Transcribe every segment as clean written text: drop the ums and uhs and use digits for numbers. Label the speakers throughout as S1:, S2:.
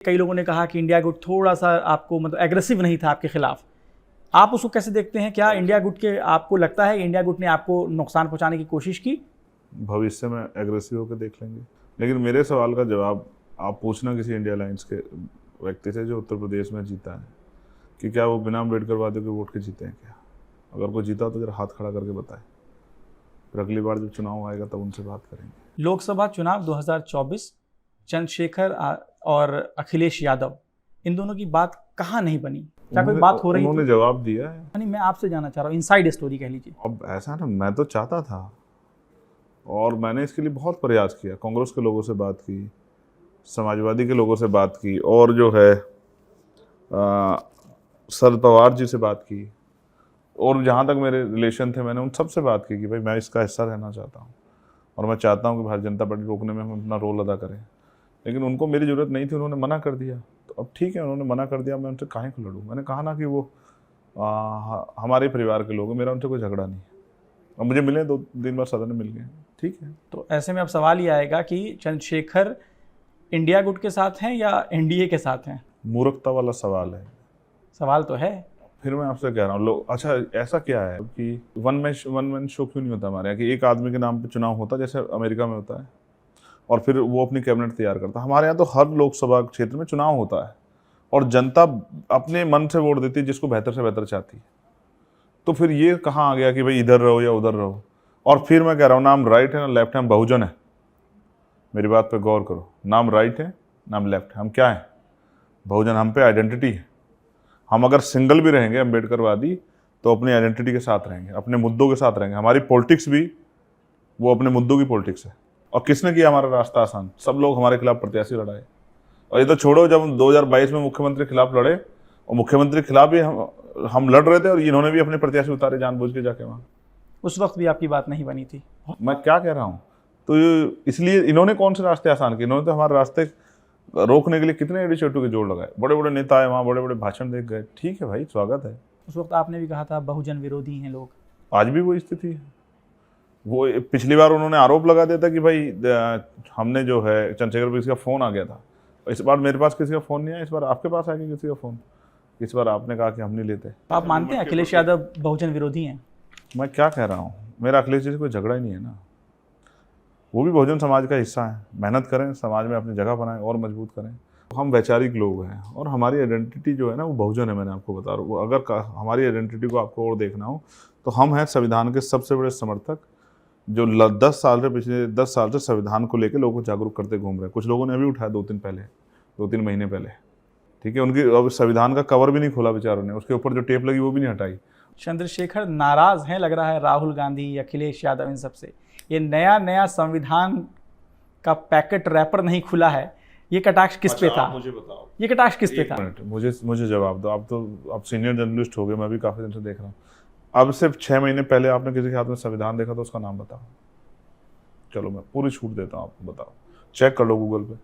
S1: कई लोगों ने कहा कि इंडिया गुट थोड़ा सा आपको मतलब एग्रेसिव नहीं था आपके खिलाफ, आप उसको कैसे देखते हैं? क्या इंडिया गुट के आपको लगता है इंडिया गुट ने आपको नुकसान पहुंचाने की कोशिश की?
S2: भविष्य में एग्रेसिव होकर देख लेंगे। लेकिन मेरे सवाल का जवाब आप पूछना किसी इंडिया अलायंस के व्यक्ति से जो उत्तर प्रदेश में जीता है कि क्या वो बिना अम्बेडकर वादियों के वोट के जीते हैं क्या? अगर कोई जीता तो जरा हाथ खड़ा करके बताए। फिर अगली बार जब चुनाव आएगा तब उनसे बात करेंगे।
S1: लोकसभा चुनाव 2024, चंद्रशेखर और अखिलेश यादव, इन दोनों की बात कहाँ नहीं बनी? क्या कोई बात हो रही?
S2: उन्होंने जवाब दिया है।
S1: नहीं, मैं आपसे जानना चाह रहा हूँ, इनसाइड स्टोरी कह लीजिए।
S2: अब ऐसा ना, मैं तो चाहता था और मैंने इसके लिए बहुत प्रयास किया। कांग्रेस के लोगों से बात की, समाजवादी के लोगों से बात की, और जो है शरद पवार जी से बात की, और जहाँ तक मेरे रिलेशन थे मैंने उन सब से बात की कि भाई मैं इसका हिस्सा रहना चाहता हूँ और मैं चाहता हूँ कि भारतीय जनता पार्टी रोकने में हम अपना रोल अदा करें। लेकिन उनको मेरी ज़रूरत नहीं थी, उन्होंने मना कर दिया। तो अब ठीक है, उन्होंने मना कर दिया, मैं उनसे काहे को लड़ूँ? मैंने कहा ना कि वो हमारे परिवार के लोग हैं, मेरा उनसे कोई झगड़ा नहीं है। अब मुझे मिले 2-3 बार सदन में मिल गए, ठीक है।
S1: तो ऐसे में अब सवाल ये आएगा कि चंद्रशेखर इंडिया गुट के साथ हैं या एनडीए के साथ हैं?
S2: मूर्खता वाला सवाल है।
S1: सवाल तो है।
S2: फिर मैं आपसे कह रहा हूँ, लोग अच्छा ऐसा क्या है कि वन मैन शो क्यों नहीं होता हमारे यहाँ कि एक आदमी के नाम पे चुनाव होता जैसे अमेरिका में होता है और फिर वो अपनी कैबिनेट तैयार करता है? हमारे यहाँ तो हर लोकसभा क्षेत्र में चुनाव होता है और जनता अपने मन से वोट देती है जिसको बेहतर से बेहतर चाहती है। तो फिर ये कहाँ आ गया कि भाई इधर रहो या उधर रहो? और फिर मैं कह रहा हूँ, नाम राइट है ना लेफ्ट है, हम बहुजन है। मेरी बात पे गौर करो, नाम राइट है नाम लेफ्ट है, हम क्या है? बहुजन। हम पे आइडेंटिटी है। हम अगर सिंगल भी रहेंगे अम्बेडकरवादी तो अपनी आइडेंटिटी के साथ रहेंगे, अपने मुद्दों के साथ रहेंगे। हमारी पॉलिटिक्स भी वो अपने मुद्दों की पॉलिटिक्स है। और किसने किया हमारा रास्ता आसान? सब लोग हमारे खिलाफ प्रत्याशी लड़ाए। और ये तो छोड़ो, जब 2022 में मुख्यमंत्री खिलाफ लड़े और मुख्यमंत्री खिलाफ भी हम लड़ रहे थे और इन्होंने भी अपने प्रत्याशी उतारे जानबूझ के जाके वहाँ।
S1: उस वक्त भी आपकी बात नहीं बनी थी।
S2: मैं क्या कह रहा हूँ? तो इसलिए इन्होंने कौन से रास्ते आसान किए? इन्होंने तो हमारे रास्ते रोकने के लिए कितने इनिशिएटिव के जोड़ लगाए। बड़े बड़े नेता आए वहाँ, बड़े बड़े भाषण देख गए, ठीक है भाई, स्वागत है।
S1: उस वक्त आपने भी कहा था बहुजन विरोधी हैं लोग।
S2: आज भी वो स्थिति है। वो पिछली बार उन्होंने आरोप लगा दिया था कि भाई हमने जो है चंद्रशेखर पर किसी का फ़ोन आ गया था। इस बार मेरे पास किसी का फ़ोन नहीं आया, इस बार आपके पास आ गया किसी का फ़ोन। इस बार आपने कहा कि हम नहीं लेते।
S1: आप मानते हैं अखिलेश यादव बहुजन विरोधी हैं?
S2: मैं क्या कह रहा हूँ, मेरा अखिलेश जी से कोई झगड़ा ही नहीं है ना। वो भी बहुजन समाज का हिस्सा है। मेहनत करें, समाज में अपनी जगह बनाएं और मजबूत करें। हम वैचारिक लोग हैं और हमारी आइडेंटिटी जो है ना वो बहुजन है। मैंने आपको बता रहा हूँ, अगर हमारी आइडेंटिटी को आपको और देखना हो तो हम हैं संविधान के सबसे बड़े समर्थक, जो 10 साल से पिछले 10 साल से संविधान को लेकर लोगों को जागरूक करते घूम रहे हैं। कुछ लोगों ने अभी उठाया 2-3 महीने पहले, ठीक है। उनकी अब संविधान का कवर भी नहीं खोला बेचारों ने, उसके ऊपर जो टेप लगी वो भी नहीं हटाई।
S1: चंद्रशेखर नाराज हैं लग रहा है राहुल गांधी, अखिलेश यादव, इन सबसे। ये नया संविधान का पैकेट रैपर नहीं खुला है, ये कटाक्ष किस पे था?
S2: मुझे बताओ,
S1: ये कटाक्ष किस पे था?
S2: मुझे जवाब दो। आप सीनियर जर्नलिस्ट हो गए, मैं भी काफी दिन से देख रहा हूँ। अब सिर्फ 6 महीने पहले आपने किसी के हाथ में संविधान देखा तो उसका नाम बताओ। चलो मैं पूरी छूट देता हूँ आपको, बताओ, चेक कर लो गूगल पे,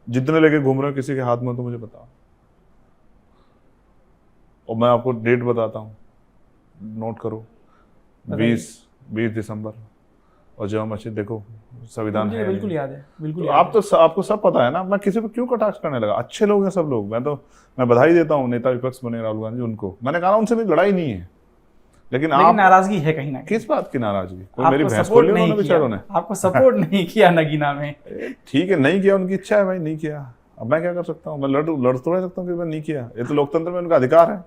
S2: जितने लेके घूम रहे हो किसी के हाथ में तो मुझे बताओ। और मैं आपको डेट बताता हूँ, नोट करो, 20 दिसंबर। और जब मस्जिद देखो संविधान है,
S1: बिल्कुल याद है, बिल्कुल
S2: तो
S1: याद है।
S2: आपको सब पता है ना। मैं किसी पे क्यों कटाक्ष करने लगा? अच्छे लोग हैं सब लोग। मैं बधाई देता हूँ नेता विपक्ष बने राहुल गांधी, उनको। मैंने कहा उनसे भी लड़ाई नहीं है, लेकिन आप
S1: नाराजगी है कहीं ना कहीं।
S2: किस बात की नाराजगी? कोई मेरी भैंस
S1: सपोर्ट
S2: खोली
S1: नहीं
S2: उन्होंने बेचारों ने?
S1: आपको सपोर्ट नहीं किया नगीना में।
S2: ठीक है, नहीं किया, उनकी इच्छा है भाई, नहीं किया। अब मैं क्या कर सकता हूँ? मैं लड़ थोड़ा सकता हूँ कि मैं नहीं किया। ये तो लोकतंत्र में उनका अधिकार है।